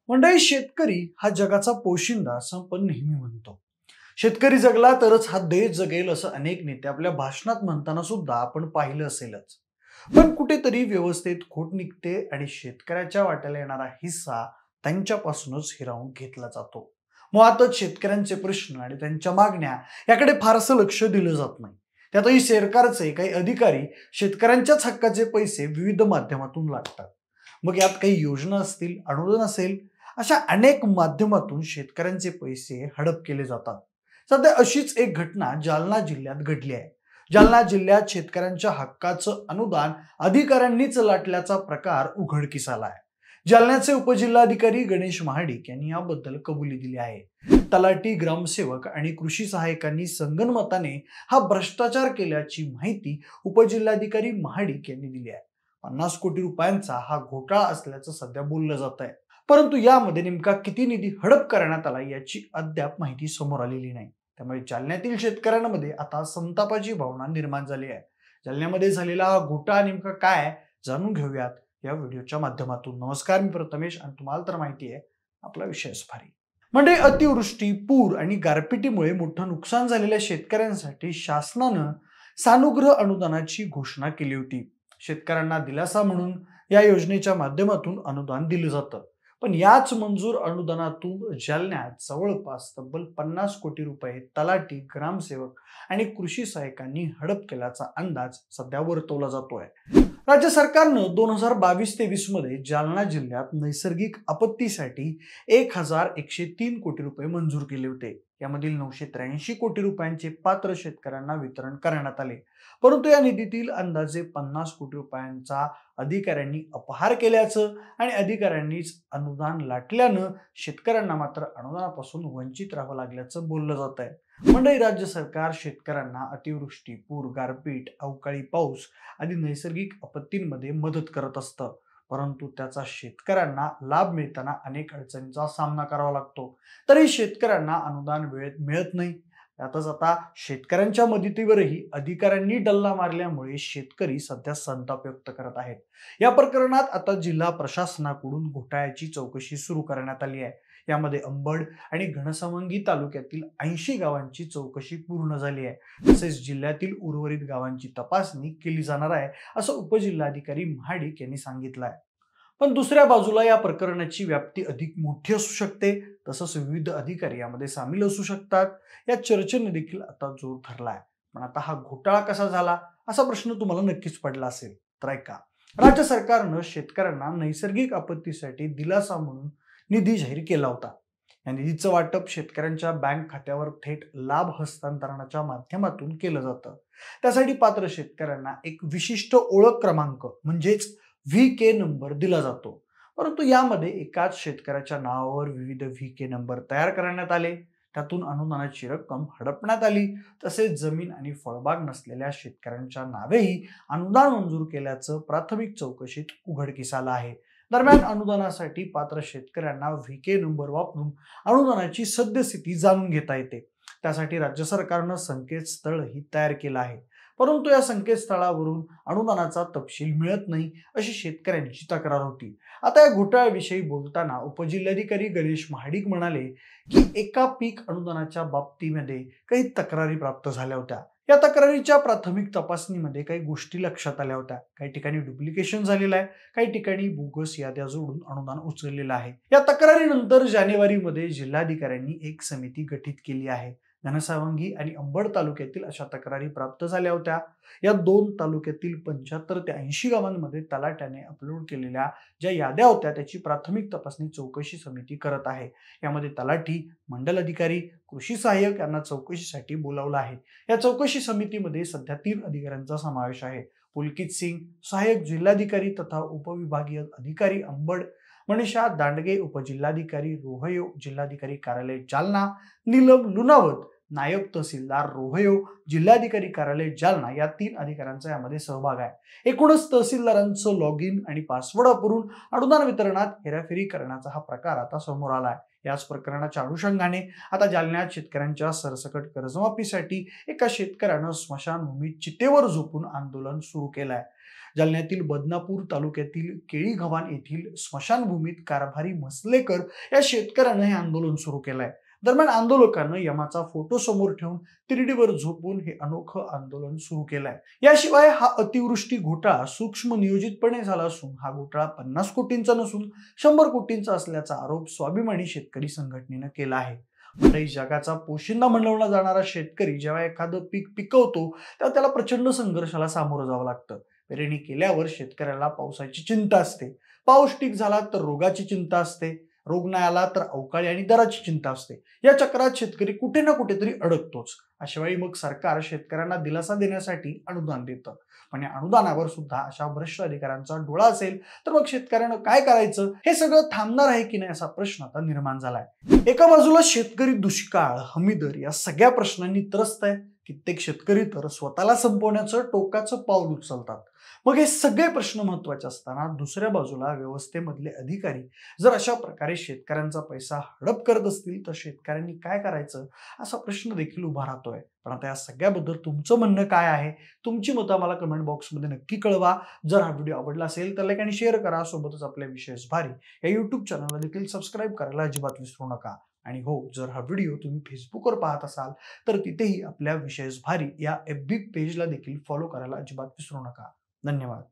मंडळी, शेतकरी हा जगाचा पोशिंदा असं आपण नेहमी म्हणतो. शेतकरी जगला तरच हा देश जगेल असं अनेक नेते आपल्या भाषणात म्हणताना सुद्धा आपण पाहिलं असेलच. पण कुठेतरी व्यवस्थेत खोट निघते आणि शेतकऱ्याच्या वाट्याला येणारा हिस्सा त्यांच्यापासूनच हिरावून घेतला जातो. मुळातच शेतकऱ्यांचे प्रश्न आणि त्यांच्या मागण्या याकडे फारसं लक्ष दिलं जात नाही. त्यातही सरकारचे काही अधिकारी शेतकऱ्यांच्याच हक्काचे पैसे विविध माध्यमातून लागतात. मग यात काही योजना असतील, अनुदान असेल, अशा अनेक माध्यमातून शेतकऱ्यांचे पैसे हडप केले जातात. सध्या अशीच एक घटना जालना जिल्ह्यात घडली आहे. जालना जिल्ह्यात शेतकऱ्यांच्या हक्काचं अनुदान अधिकाऱ्यांनीच लाटल्याचा प्रकार उघडकीस आला आहे. जालन्याचे उपजिल्हाधिकारी गणेश महाडिक यांनी याबद्दल कबुली दिली आहे. तलाठी, ग्रामसेवक आणि कृषी सहाय्यकांनी संगनमताने हा भ्रष्टाचार केल्याची माहिती उपजिल्हाधिकारी महाडिक यांनी दिली आहे. 50 कोटी रुपयांचा हा घोटाळा असल्याचं सध्या बोललं जात आहे. परंतु यामध्ये नेमका किती निधी हडप करण्यात आला याची अद्याप माहिती समोर आलेली नाही. त्यामुळे जालन्यातील शेतकऱ्यांमध्ये आता संतापाची भावना निर्माण झाली आहे. जालन्यामध्ये झालेला हा घोटाळा नेमका काय आहे, जाणून घेऊयात या व्हिडिओच्या माध्यमातून. नमस्कार, मी प्रथमेश आणि तुम्हाला तर माहिती आहे आपला विषयच भारी. म्हणजे अतिवृष्टी, पूर आणि गारपिटीमुळे मोठं नुकसान झालेल्या शेतकऱ्यांसाठी शासनानं सानुग्रह अनुदानाची घोषणा केली होती. शेतकऱ्यांना दिलासा म्हणून या योजनेच्या माध्यमातून अनुदान दिलं जातं. पण याच मंजूर अनुदानातून जालन्यात जवळपास तब्बल 50 कोटी रुपये तलाठी, ग्रामसेवक आणि कृषी सहाय्यकांनी हडप केल्याचा अंदाज सध्या वर्तवला जातोय. राज्य सरकारनं 2022-23 मध्ये जालना जिल्ह्यात नैसर्गिक आपत्तीसाठी 1103 कोटी रुपये मंजूर केले होते. यामधील 983 कोटी रुपयांचे पात्र शेतकऱ्यांना वितरण करण्यात आले. परंतु या निधीतील अंदाजे 50 कोटी रुपयांचा अधिकाऱ्यांनी अपहार केल्याचं आणि अधिकाऱ्यांनीच अनुदान लाटल्यानं शेतकऱ्यांना मात्र अनुदानापासून वंचित राहावं लागल्याचं बोललं जात आहे. मंडळी, राज्य सरकार शेतकऱ्यांना अतिवृष्टी, पूर, गारपीट, अवकाळी पाऊस आदी नैसर्गिक आपत्तींमध्ये मदत करत असतं. परंतु त्याचा शेतकऱ्यांना लाभ मिळताना अनेक अडचणींचा सामना करावा लागतो. तरी शेतकऱ्यांना अनुदान वेळेत मिळत नाही. त्यातच आता शेतकऱ्यांच्या मदतीवरही अधिकाऱ्यांनी डल्ला मारल्यामुळे शेतकरी सध्या संताप व्यक्त करत आहेत. या प्रकरणात आता जिल्हा प्रशासनाकडून घोटाळ्याची चौकशी सुरू करण्यात आली आहे. यामध्ये अंबड आणि घनसावंगी तालुक्यातील 80 गावांची चौकशी पूर्ण झाली आहे. तसेच जिल्ह्यातील उर्वरित गावांची तपासणी केली जाणार आहे, असं उपजिल्हाधिकारी महाडिक यांनी सांगितलं आहे. पण दुसऱ्या बाजूला या प्रकरणाची व्याप्ती अधिक मोठी असू शकते. तसंच विविध अधिकारी यामध्ये सामील असू शकतात. या चर्चेने देखील आता जोर धरलाय. पण आता हा घोटाळा कसा झाला असा प्रश्न तुम्हाला नक्कीच पडला असेल. तर ऐका, राज्य सरकारनं शेतकऱ्यांना नैसर्गिक आपत्तीसाठी दिलासा म्हणून निधी जाहीर केला होता. या निधीचं वाटप शेतकऱ्यांच्या बँक खात्यावर थेट लाभ हस्तांतरणाच्या माध्यमातून केलं जातं. त्यासाठी पात्र शेतकऱ्यांना एक विशिष्ट ओळख क्रमांक म्हणजेच VK नंबर दिला जातो. परंतु यामध्ये एकाच शेतकऱ्याच्या नावावर विविध VK नंबर तयार करण्यात आले. त्यातून अनुदानाची रक्कम हडपण्यात आली. तसेच जमीन आणि फळबाग नसलेल्या शेतकऱ्यांच्या नावेही अनुदान मंजूर केल्याचं प्राथमिक चौकशीत उघडकीस आलं आहे. दरम्यान अनुदानासाठी पात्र शेतकऱ्यांना VK नंबर वापरून अनुदानाची सद्यस्थिती जाणून घेता येते. त्यासाठी राज्य सरकारनं संकेतस्थळही तयार केलं आहे. परंतु या संकेतस्थळावरून अनुदानाचा तपशील मिळत नाही, अशी शेतकऱ्यांची तक्रार होती. आता या घोटाळ्याविषयी बोलताना उपजिल्हाधिकारी गणेश महाडिक म्हणाले की एका पीक अनुदानाच्या बाबतीमध्ये काही तक्रारी प्राप्त झाल्या होत्या. या तक्रारीच्या प्राथमिक तपासणीमध्ये काही गोष्टी लक्षात आल्या होत्या. काही ठिकाणी डुप्लिकेशन झालेलं आहे, काही ठिकाणी बोगस याद्या जोडून अनुदान उचललेलं आहे. या तक्रारीनंतर जानेवारीमध्ये जिल्हाधिकाऱ्यांनी एक समिती गठीत केली आहे. घनसावंगी आणि अंबड तालुक्यातील अशा तक्रारी प्राप्त झाल्या होत्या. या 2 तालुक्यातील 75 ते 80 गावांमध्ये तलाट्याने अपलोड केलेल्या ज्या याद्या होत्या त्याची प्राथमिक तपासणी चौकशी समिती करत आहे. यामध्ये तलाठी, मंडल अधिकारी, कृषी सहाय्यक यांना चौकशीसाठी बोलावलं आहे. या चौकशी समितीमध्ये सध्या 3 अधिकाऱ्यांचा समावेश आहे. पुलकित सिंग, सहाय्यक जिल्हाधिकारी तथा उपविभागीय अधिकारी अंबड, मनीषा दांडगे, उपजिल्हाधिकारी रोहयो, जिल्हाधिकारी कार्यालय जालना, नीलम लुनावत, नायब तहसीलदार रोहयो, जिल्हाधिकारी कार्यालय जालना या 3 अधिकाऱ्यांचा यामध्ये सहभाग आहे. एकूणच तहसीलदारांचं लॉग इन आणि पासवर्ड वापरून अनुदान वितरणात हेराफेरी करण्याचा हा प्रकार आता समोर आला आहे. याच प्रकरणाच्या अनुषंगाने आता जालन्यात शेतकऱ्यांच्या सरसकट कर्जमाफीसाठी एका शेतकऱ्यानं स्मशानभूमीत चितेवर झोपून आंदोलन सुरू केलंय. जालन्यातील बदनापूर तालुक्यातील केळीगव्हाण येथील स्मशानभूमीत कारभारी मसलेकर या शेतकऱ्यानं हे आंदोलन सुरू केलंय. दरम्यान आंदोलकांना यमाचा फोटो समोर ठेवून तिरडीवर झोपून हे अनोखं आंदोलन सुरू केलंय. याशिवाय हा अतिवृष्टी घोटाळा सूक्ष्म नियोजितपणे झाला असून हा घोटाळा 50 कोटींचा नसून 100 कोटींचा असल्याचा आरोप स्वाभिमानी शेतकरी संघटनेनं केला आहे. म्हणजे जगाचा पोशिंदा म्हणवला जाणारा शेतकरी जेव्हा एखादं पीक पिकवतो तेव्हा त्याला प्रचंड संघर्षाला सामोरं जावं लागतं. पेरणी केल्यावर शेतकऱ्याला पावसाची चिंता असते, पाऊस ठीक झाला तर रोगाची चिंता असते, रोग नाही आला तर अवकाळी आणि दराची चिंता असते. या चक्रात शेतकरी कुठे ना कुठेतरी अडकतोच. अशा वेळी मग सरकार शेतकऱ्यांना दिलासा देण्यासाठी अनुदान देतं. पण या अनुदानावर सुद्धा अशा भ्रष्ट अधिकाऱ्यांचा डोळा असेल तर मग शेतकऱ्यानं काय करायचं, हे सगळं थांबणार आहे की नाही असा प्रश्न आता निर्माण झालाय. एका बाजूला शेतकरी दुष्काळ, हमीदर या सगळ्या प्रश्नांनी त्रस्त आहे. कित्येक शेतकरी तर स्वतःला संपवण्याचं टोकाचं पाऊल उचलतात. मग हे सगळे प्रश्न महत्वाचे असताना दुसऱ्या बाजूला व्यवस्थेमधले अधिकारी जर अशा प्रकारे शेतकऱ्यांचा पैसा हडप करत असतील तर शेतकऱ्यांनी काय करायचं असा प्रश्न देखील उभा राहतोय. पण आता या सगळ्याबद्दल तुमचं म्हणणं काय आहे, तुमची मतं मला कमेंट बॉक्समध्ये नक्की कळवा. जर हा व्हिडिओ आवडला असेल तर लाईक आणि शेअर करा. सोबतच आपल्या विशेष भारी या युट्यूब चॅनलला देखील सबस्क्राईब करायला अजिबात विसरू नका. आणि हो, जर हा व्हिडिओ तुम्ही फेसबुकवर पाहत असाल तर तिथेही आपल्या विशेष भारी या FB पेजला देखील फॉलो करायला अजिबात विसरू नका. धन्यवाद.